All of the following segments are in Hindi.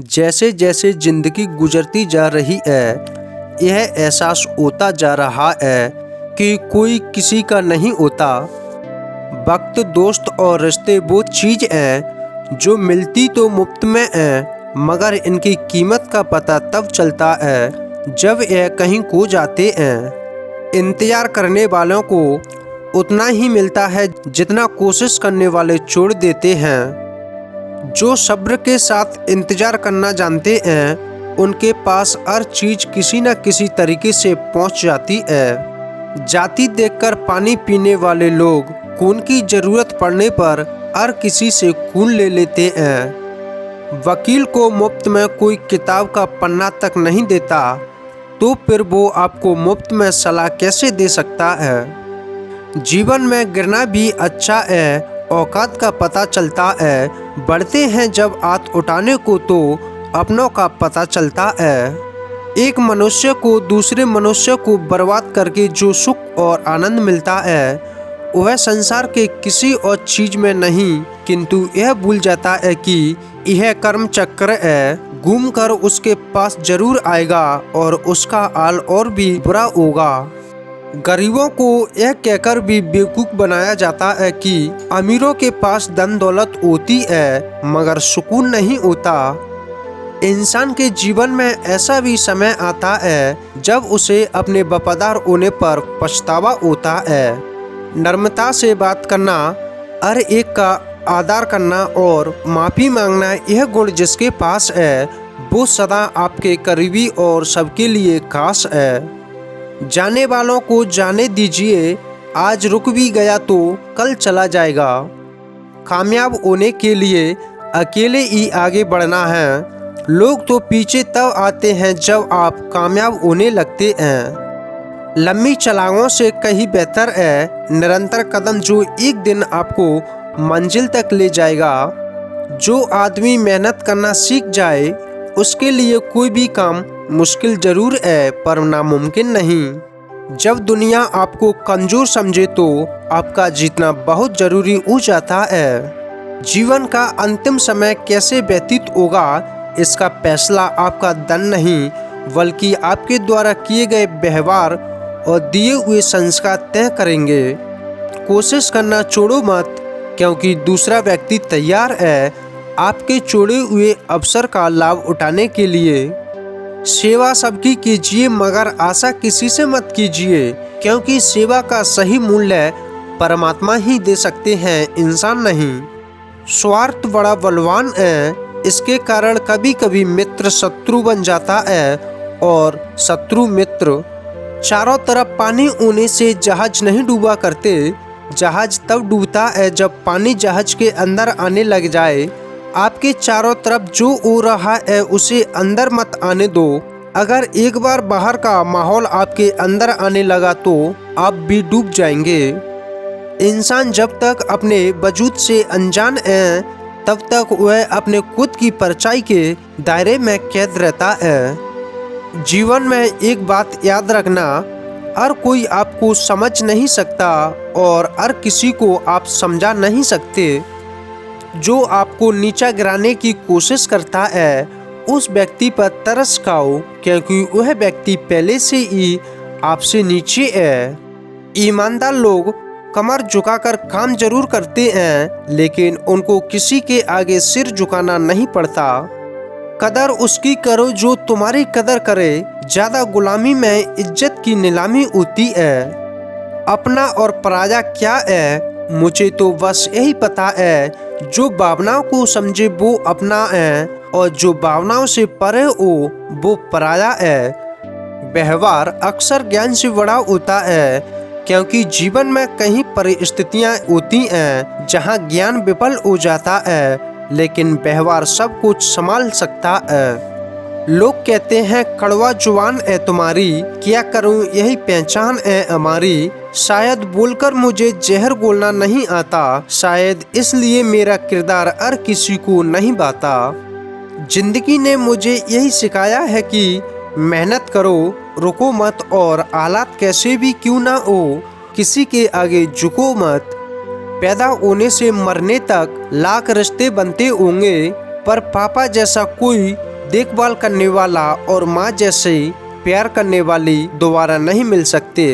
जैसे जैसे जिंदगी गुजरती जा रही है, यह एहसास होता जा रहा है कि कोई किसी का नहीं होता। वक्त, दोस्त और रिश्ते वो चीज़ हैं जो मिलती तो मुफ्त में हैं, मगर इनकी कीमत का पता तब चलता है जब यह कहीं खो जाते हैं। इंतज़ार करने वालों को उतना ही मिलता है जितना कोशिश करने वाले छोड़ देते हैं। जो सब्र के साथ इंतज़ार करना जानते हैं, उनके पास हर चीज़ किसी न किसी तरीके से पहुंच जाती है। जाति देखकर पानी पीने वाले लोग खून की ज़रूरत पड़ने पर हर किसी से खून ले लेते हैं। वकील को मुफ्त में कोई किताब का पन्ना तक नहीं देता, तो फिर वो आपको मुफ्त में सलाह कैसे दे सकता है। जीवन में गिरना भी अच्छा है, औकात का पता चलता है। बढ़ते हैं जब हाथ उठाने को तो अपनों का पता चलता है। एक मनुष्य को दूसरे मनुष्य को बर्बाद करके जो सुख और आनंद मिलता है, वह संसार के किसी और चीज में नहीं, किंतु यह भूल जाता है कि यह कर्म चक्र है, घूम कर उसके पास जरूर आएगा और उसका हाल और भी बुरा होगा। गरीबों को यह कहकर भी बेवकूफ़ बनाया जाता है कि अमीरों के पास धन दौलत होती है मगर सुकून नहीं होता। इंसान के जीवन में ऐसा भी समय आता है जब उसे अपने वफादार होने पर पछतावा होता है। नम्रता से बात करना, हर एक का आदर करना और माफ़ी मांगना, यह गुण जिसके पास है वो सदा आपके करीबी और सबके लिए खास है। जाने वालों को जाने दीजिए, आज रुक भी गया तो कल चला जाएगा। कामयाब होने के लिए अकेले ही आगे बढ़ना है। लोग तो पीछे तब आते हैं जब आप कामयाब होने लगते हैं। लंबी छलांगों से कहीं बेहतर है निरंतर कदम जो एक दिन आपको मंजिल तक ले जाएगा। जो आदमी मेहनत करना सीख जाए उसके लिए कोई भी काम मुश्किल जरूर है पर नामुमकिन नहीं। जब दुनिया आपको कमज़ोर समझे तो आपका जीतना बहुत ज़रूरी हो जाता है। जीवन का अंतिम समय कैसे व्यतीत होगा, इसका फैसला आपका धन नहीं बल्कि आपके द्वारा किए गए व्यवहार और दिए हुए संस्कार तय करेंगे। कोशिश करना छोड़ो मत, क्योंकि दूसरा व्यक्ति तैयार है आपके छोड़े हुए अवसर का लाभ उठाने के लिए। सेवा सबकी कीजिए मगर आशा किसी से मत कीजिए, क्योंकि सेवा का सही मूल्य परमात्मा ही दे सकते हैं, इंसान नहीं। स्वार्थ बड़ा बलवान है, इसके कारण कभी कभी मित्र शत्रु बन जाता है और शत्रु मित्र। चारों तरफ पानी होने से जहाज नहीं डूबा करते। जहाज तब डूबता है जब पानी जहाज के अंदर आने लग जाए। आपके चारों तरफ जो हो रहा है उसे अंदर मत आने दो। अगर एक बार बाहर का माहौल आपके अंदर आने लगा तो आप भी डूब जाएंगे। इंसान जब तक अपने वजूद से अनजान है तब तक वह अपने खुद की परछाई के दायरे में कैद रहता है। जीवन में एक बात याद रखना, हर कोई आपको समझ नहीं सकता और हर किसी को आप समझा नहीं सकते। जो आपको नीचा गिराने की कोशिश करता है उस व्यक्ति पर तरस खाओ, क्योंकि वह व्यक्ति पहले से ही आपसे नीचे है। ईमानदार लोग कमर झुकाकर काम जरूर करते हैं, लेकिन उनको किसी के आगे सिर झुकाना नहीं पड़ता। कदर उसकी करो जो तुम्हारी कदर करे, ज्यादा गुलामी में इज्जत की नीलामी होती है। अपना और पराया क्या है, मुझे तो बस यही पता है। जो भावनाओं को समझे वो अपना है और जो भावनाओं से परे हो वो पराया है। व्यवहार अक्सर ज्ञान से बड़ा होता है, क्योंकि जीवन में कई परिस्थितियां होती हैं जहां ज्ञान विफल हो जाता है, लेकिन व्यवहार सब कुछ संभाल सकता है। लोग कहते हैं कड़वा जुबान है तुम्हारी, क्या करूं यही पहचान है हमारी। शायद बोलकर मुझे जहर बोलना नहीं आता, शायद इसलिए मेरा किरदार हर किसी को नहीं भाता। जिंदगी ने मुझे यही सिखाया है कि मेहनत करो, रुको मत और हालात कैसे भी क्यों ना हो किसी के आगे झुको मत। पैदा होने से मरने तक लाख रिश्ते बनते होंगे, पर पापा जैसा कोई देखभाल करने वाला और माँ जैसे प्यार करने वाली दोबारा नहीं मिल सकते।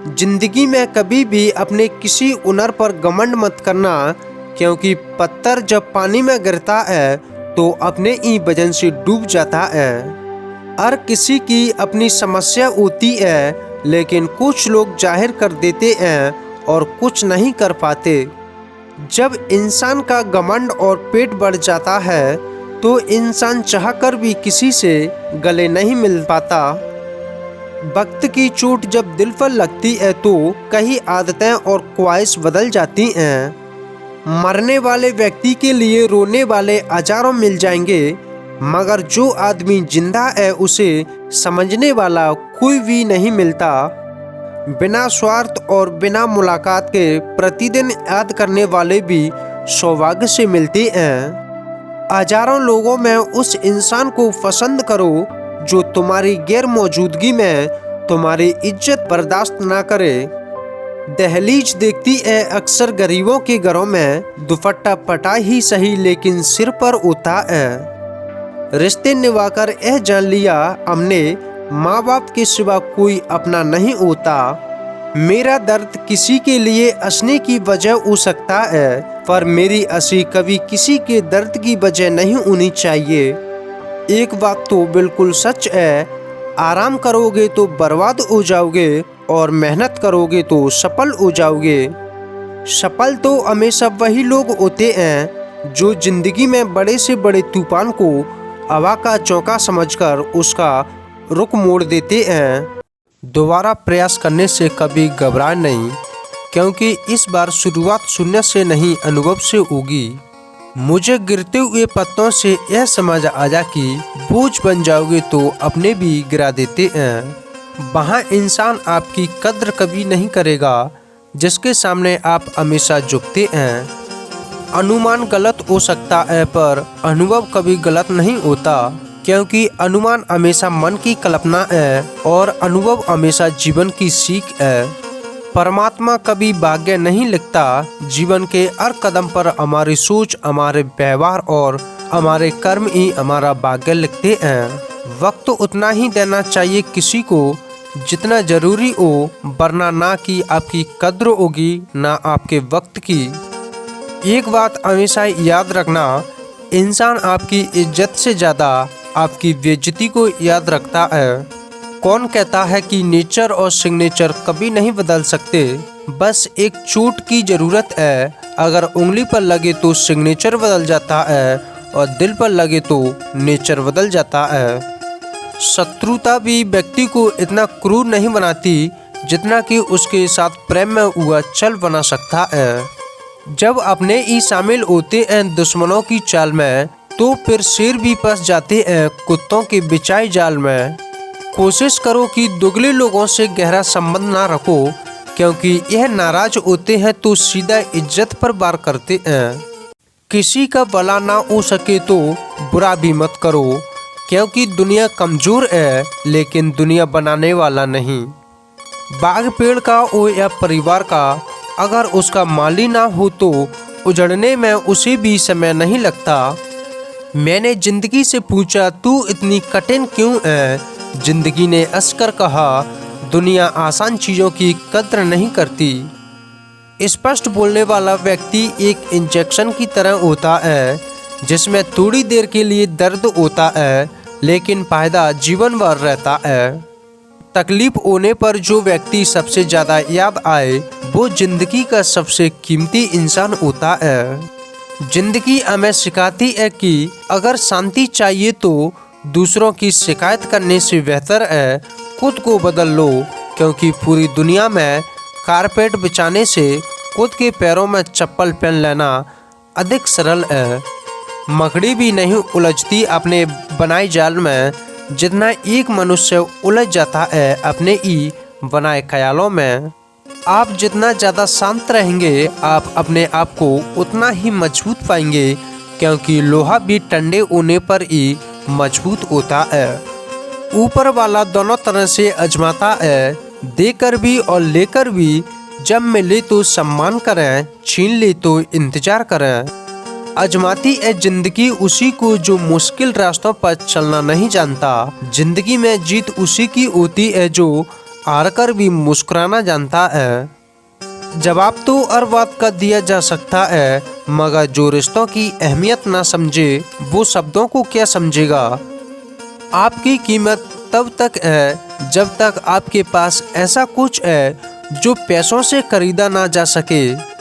जिंदगी में कभी भी अपने किसी हुनर पर घमंड मत करना, क्योंकि पत्थर जब पानी में गिरता है तो अपने ही वजन से डूब जाता है। हर किसी की अपनी समस्या होती है, लेकिन कुछ लोग जाहिर कर देते हैं और कुछ नहीं कर पाते। जब इंसान का घमंड और पेट बढ़ जाता है तो इंसान चाहकर भी किसी से गले नहीं मिल पाता। वक्त की चोट जब दिल पर लगती है तो कई आदतें और ख्वाहिश बदल जाती हैं। मरने वाले व्यक्ति के लिए रोने वाले हजारों मिल जाएंगे, मगर जो आदमी जिंदा है उसे समझने वाला कोई भी नहीं मिलता। बिना स्वार्थ और बिना मुलाकात के प्रतिदिन याद करने वाले भी सौभाग्य से मिलते हैं। हजारों लोगों में उस इंसान को पसंद करो जो तुम्हारी गैर मौजूदगी में तुम्हारी इज्जत बर्दाश्त ना करे। दहलीज देखती है अक्सर गरीबों के घरों में, दुपट्टा पटा ही सही लेकिन सिर पर होता है। रिश्ते निभाकर यह जान लिया हमने, माँ बाप के सिवा कोई अपना नहीं होता। मेरा दर्द किसी के लिए हंसने की वजह हो सकता है, पर मेरी हंसी कभी किसी के दर्द की वजह नहीं होनी चाहिए। एक बात तो बिल्कुल सच है, आराम करोगे तो बर्बाद हो जाओगे और मेहनत करोगे तो सफल हो जाओगे। सफल तो हमेशा वही लोग होते हैं जो जिंदगी में बड़े से बड़े तूफान को हवा का चौका समझकर उसका रुख मोड़ देते हैं। दोबारा प्रयास करने से कभी घबराए नहीं, क्योंकि इस बार शुरुआत शून्य से नहीं अनुभव से होगी। मुझे गिरते हुए पत्तों से यह समझ आया कि बोझ बन जाओगे तो अपने भी गिरा देते हैं। वहाँ इंसान आपकी कद्र कभी नहीं करेगा जिसके सामने आप हमेशा झुकते हैं। अनुमान गलत हो सकता है, पर अनुभव कभी गलत नहीं होता, क्योंकि अनुमान हमेशा मन की कल्पना है और अनुभव हमेशा जीवन की सीख है। परमात्मा कभी भाग्य नहीं लिखता, जीवन के हर कदम पर हमारी सोच, हमारे व्यवहार और हमारे कर्म ही हमारा भाग्य लिखते हैं। वक्त उतना ही देना चाहिए किसी को जितना जरूरी हो, वरना ना कि आपकी कद्र होगी ना आपके वक्त की। एक बात हमेशा याद रखना, इंसान आपकी इज्जत से ज़्यादा आपकी बेइज्जती को याद रखता है। कौन कहता है कि नेचर और सिग्नेचर कभी नहीं बदल सकते? बस एक चोट की ज़रूरत है। अगर उंगली पर लगे तो सिग्नेचर बदल जाता है और दिल पर लगे तो नेचर बदल जाता है। शत्रुता भी व्यक्ति को इतना क्रूर नहीं बनाती जितना कि उसके साथ प्रेम में हुआ छल बना सकता है। जब अपने ही शामिल होते हैं दुश्मनों की चाल में, तो फिर शेर भी फंस जाते हैं कुत्तों के बिछाए जाल में। कोशिश करो कि दुगले लोगों से गहरा संबंध ना रखो, क्योंकि यह नाराज होते हैं तो सीधा इज्जत पर वार करते हैं। किसी का भला ना हो सके तो बुरा भी मत करो, क्योंकि दुनिया कमज़ोर है लेकिन दुनिया बनाने वाला नहीं। बाग पेड़ का हो या परिवार का, अगर उसका माली ना हो तो उजड़ने में उसे भी समय नहीं लगता। मैंने जिंदगी से पूछा, तू इतनी कठिन क्यों है? जिंदगी ने हंसकर कहा, दुनिया आसान चीज़ों की कद्र नहीं करती। स्पष्ट बोलने वाला व्यक्ति एक इंजेक्शन की तरह होता है, जिसमें थोड़ी देर के लिए दर्द होता है लेकिन फायदा जीवन भर रहता है। तकलीफ होने पर जो व्यक्ति सबसे ज़्यादा याद आए वो जिंदगी का सबसे कीमती इंसान होता है। जिंदगी हमें सिखाती है कि अगर शांति चाहिए तो दूसरों की शिकायत करने से बेहतर है खुद को बदल लो, क्योंकि पूरी दुनिया में कारपेट बिछाने से खुद के पैरों में चप्पल पहन लेना अधिक सरल है। मकड़ी भी नहीं उलझती अपने बनाए जाल में जितना एक मनुष्य उलझ जाता है अपने ही बनाए ख्यालों में। आप जितना ज़्यादा शांत रहेंगे आप अपने आप को उतना ही मजबूत पाएंगे, क्योंकि लोहा भी ठंडे होने पर ही मजबूत होता है। ऊपर वाला दोनों तरह से आजमाता है, देकर भी और लेकर भी। जब मिले तो सम्मान करें, छीन ले तो इंतजार करें। आजमाती है जिंदगी उसी को जो मुश्किल रास्तों पर चलना नहीं जानता। जिंदगी में जीत उसी की होती है जो हार कर भी मुस्कुराना जानता है। जवाब तो हर बात का दिया जा सकता है, मगर जो रिश्तों की अहमियत ना समझे वो शब्दों को क्या समझेगा। आपकी कीमत तब तक है जब तक आपके पास ऐसा कुछ है जो पैसों से खरीदा ना जा सके।